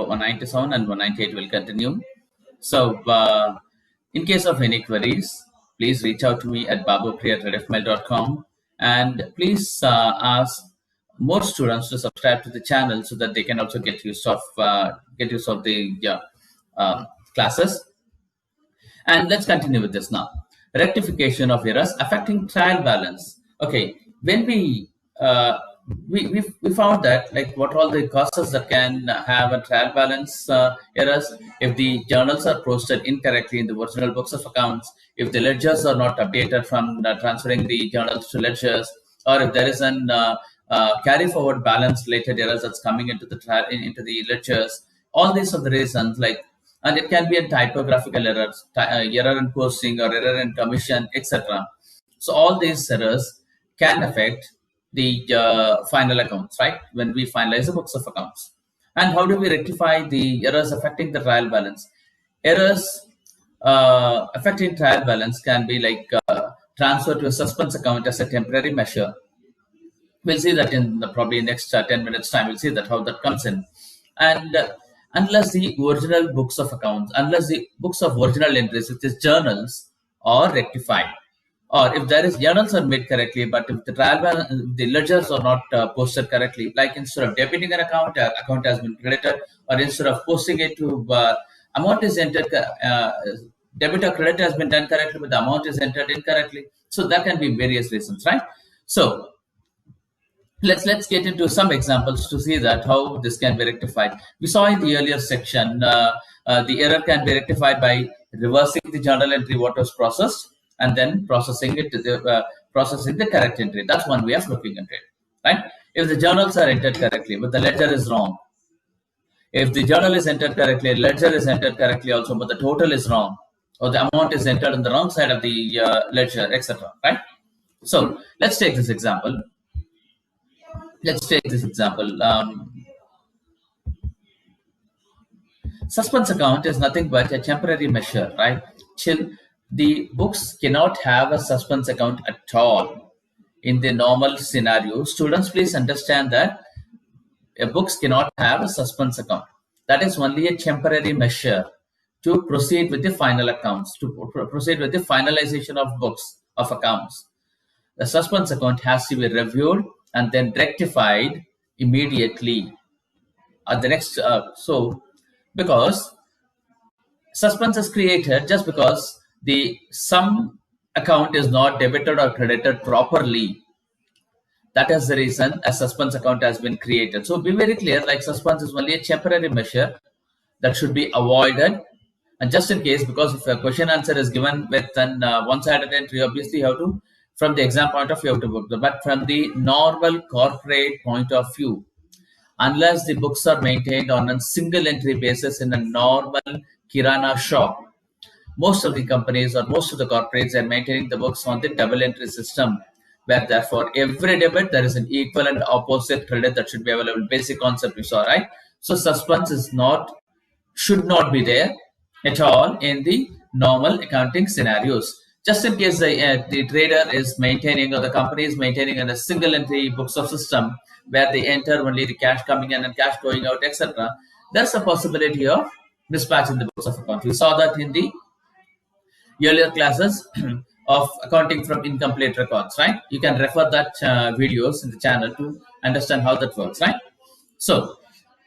197 and 198 will continue. So, in case of any queries, please reach out to me at babupriya@redfmail.com, and please ask more students to subscribe to the channel so that they can also get use of the classes. And let's continue with this now. Rectification of errors affecting trial balance. Okay, when we found that, like, what are all the causes that can have a trial balance errors. If the journals are posted incorrectly in the original books of accounts, if the ledgers are not updated from transferring the journals to ledgers, or if there is an carry forward balance related errors that's coming into the into the ledgers, all these are the reasons. And it can be a typographical errors, error in posting or error in commission, etc. So all these errors can affect the final accounts, right? When we finalize the books of accounts. And how do we rectify the errors affecting the trial balance? Errors affecting trial balance can be like transfer to a suspense account as a temporary measure. We'll see that in probably next 10 minutes time. We'll see that how that comes in. And unless the original books of accounts, unless the books of original entries, which is journals, are rectified, or if there is journals are made correctly, but if the trial balance, the ledgers are not posted correctly, like instead of debiting an account, account has been credited, or instead of posting it to amount is entered, debit or credit has been done correctly, but the amount is entered incorrectly. So that can be various reasons, right? So let's get into some examples to see that how this can be rectified. We saw in the earlier section the error can be rectified by reversing the journal entry what was processed and then processing it to processing the correct entry. That's one way of looking at it, right? If the journals are entered correctly, but the ledger is wrong. If the journal is entered correctly, ledger is entered correctly also, but the total is wrong, or the amount is entered on the wrong side of the ledger, etc. Right? So let's take this example. Suspense account is nothing but a temporary measure, right? Till the books cannot have a suspense account at all. In the normal scenario, students, please understand that books cannot have a suspense account. That is only a temporary measure to proceed with the final accounts, to proceed with the finalization of books of accounts. The suspense account has to be reviewed and then rectified immediately at the next. Because suspense is created just because some account is not debited or credited properly. That is the reason a suspense account has been created. So be very clear, like suspense is only a temporary measure that should be avoided. And just in case, because if a question answer is given with an one-sided entry, obviously you have to, from the exam point of view, you have to book them. But from the normal corporate point of view, unless the books are maintained on a single entry basis in a normal kirana shop, most of the companies or most of the corporates are maintaining the books on the double entry system, where therefore every debit there is an equal and opposite credit that should be available. Basic concept you saw, right? So suspense should not be there at all in the normal accounting scenarios. Just in case the trader is maintaining, or the company is maintaining in a single entry books of system where they enter only the cash coming in and cash going out, etc., there's a possibility of mismatch in the books of accounts. We saw that in the earlier classes of accounting from incomplete records, right? You can refer that videos in the channel to understand how that works, right? So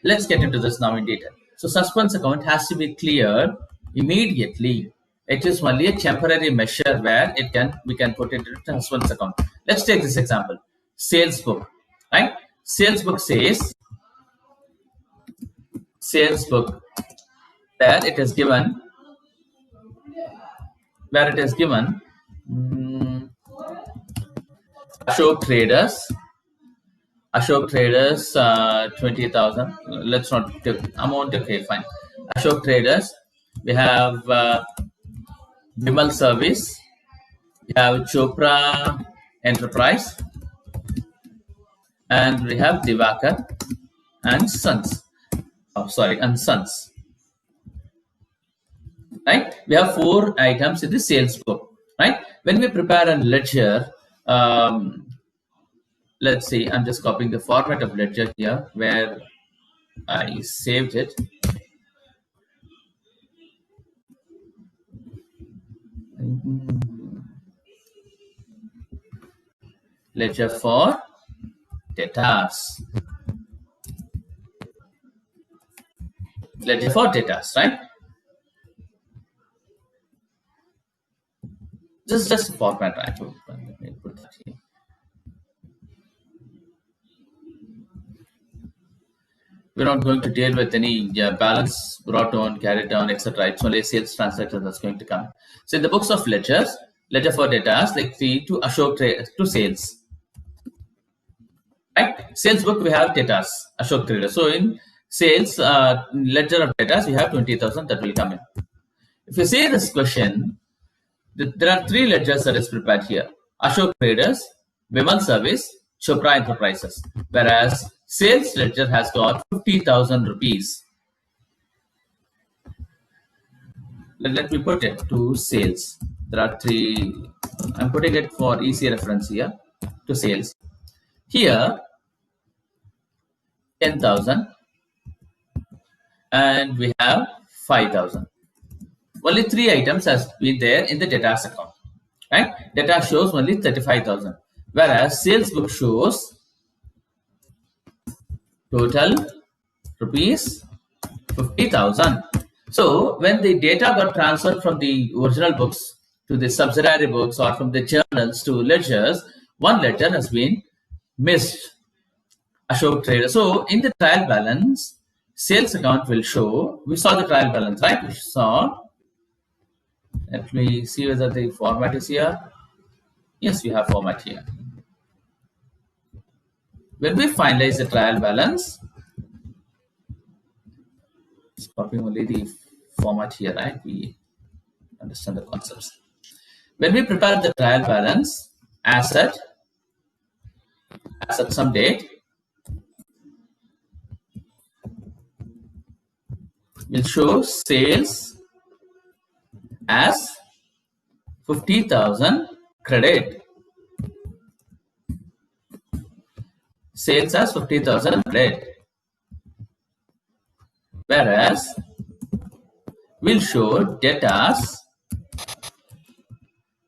let's get into this now in detail. So suspense account has to be cleared immediately. It is only a temporary measure where we can put it into suspense account. Let's take this example. Sales book, right? Sales book says, sales book, where it is given Ashok Traders 20,000. Let's not take amount. Okay, fine. Ashok Traders. We have Vimal Service. We have Chopra Enterprise, and we have Divakar and Sons. And Sons. Right? We have 4 items in the sales book. Right? When we prepare a ledger, let's see. I'm just copying the format of ledger here, where I saved it. Ledger for debtors. Ledger for debtors, right? This is just a format, right? Let me put that here. We're not going to deal with any balance brought on, carried down, etc. It's only a sales transaction that's going to come. So in the books of ledgers, ledger for debtors, like see to Ashok to sales. Right? Sales book we have debtors, Ashok Trader. So in sales ledger of debtors, we have 20,000 that will come in. If you see this question, there are three ledgers that is prepared here: Ashok Traders, Vimal Service, Chopra Enterprises. Whereas sales ledger has got 50,000 rupees. Let me put it to sales. There are three. I'm putting it for easy reference here to sales. Here, 10,000, and we have 5,000. Only three items has been there in the debtors account, right? Data shows only 35,000, whereas sales book shows total rupees 50,000. So when the data got transferred from the original books to the subsidiary books or from the journals to ledgers, one ledger has been missed. Ashok Trader. So in the trial balance, sales account will show. We saw the trial balance, right? We saw. Let me see whether the format is here. Yes, we have format here. When we finalize the trial balance, it's copying only the format here, right? We understand the concepts. When we prepare the trial balance, asset some date, will show sales as 50,000 credit. Sales as 50,000 credit. Whereas we'll show debtors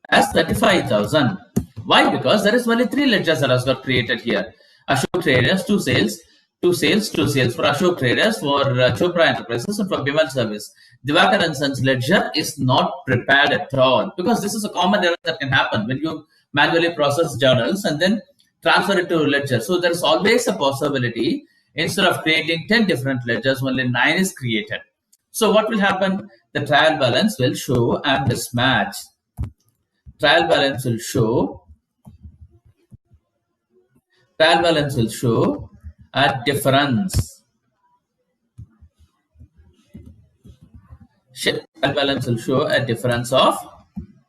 as 35,000. Why? Because there is only three ledgers that has got created here. Ashok Traders, two sales. For Ashok Traders, for Chopra Enterprises, and for Vimal Service. Divakar and Sons ledger is not prepared at all, because this is a common error that can happen when you manually process journals and then transfer it to ledger. So there is always a possibility, instead of creating 10 different ledgers, only 9 is created. So what will happen? The trial balance will show a mismatch. Trial balance will show a difference. Trial balance will show a difference of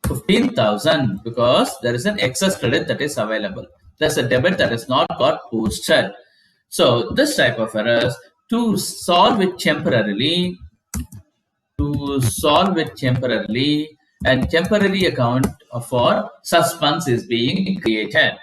15,000 because there is an excess credit that is available. There's a debit that is not got posted. So this type of errors, to solve it temporarily, a temporary account for suspense is being created.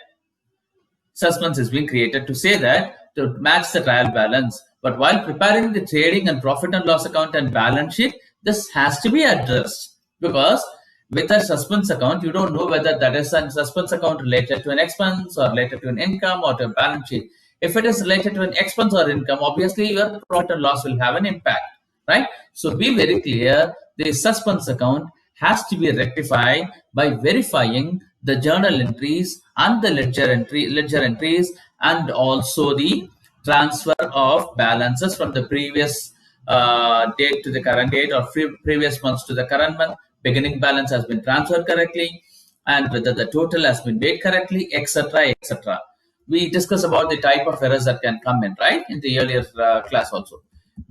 Suspense is being created to say that to match the trial balance. But while preparing the trading and profit and loss account and balance sheet, this has to be addressed, because with a suspense account, you don't know whether that is a suspense account related to an expense or related to an income or to a balance sheet. If it is related to an expense or income, obviously your profit and loss will have an impact, right? So be very clear, the suspense account has to be rectified by verifying the journal entries and the ledger entries, and also the transfer of balances from the previous date to the current date, or previous months to the current month. Beginning balance has been transferred correctly, and whether the total has been made correctly, etc., etc. We discussed about the type of errors that can come in, right, in the earlier class also.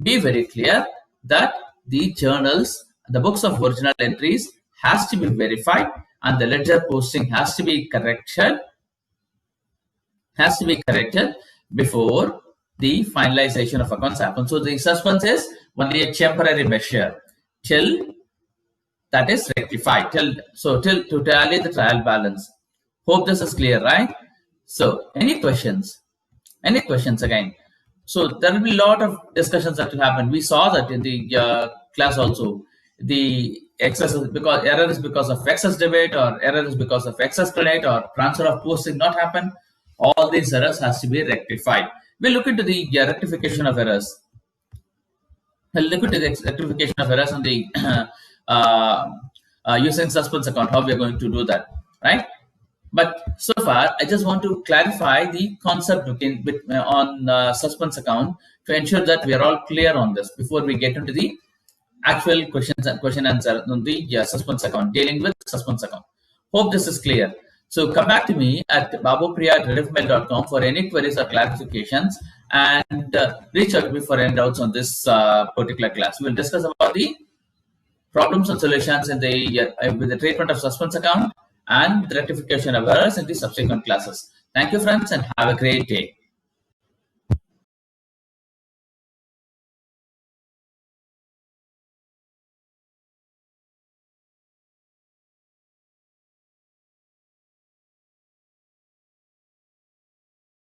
Be very clear that the journals, the books of original entries has to be verified, and the ledger posting has to be corrected before the finalization of accounts happens. So the suspense is only a temporary measure till that is rectified, till to tally the trial balance. Hope this is clear, right? So any questions again? So there will be a lot of discussions that will happen. We saw that in the class also. The excess is because error is because of excess debit, or error is because of excess credit, or transfer of posting not happen. All these errors has to be rectified. We'll look into the rectification of errors. We'll look into the rectification of errors on the using suspense account, how we are going to do that, right? But so far, I just want to clarify the concept on suspense account to ensure that we are all clear on this before we get into the actual question answer on the suspense account, dealing with suspense account. Hope this is clear. So come back to me at babupriya@rediffmail.com for any queries or clarifications, and reach out to me for any doubts on this particular class. We'll discuss about the problems and solutions in the with the treatment of suspense account and the rectification of errors in the subsequent classes. Thank you, friends, and have a great day.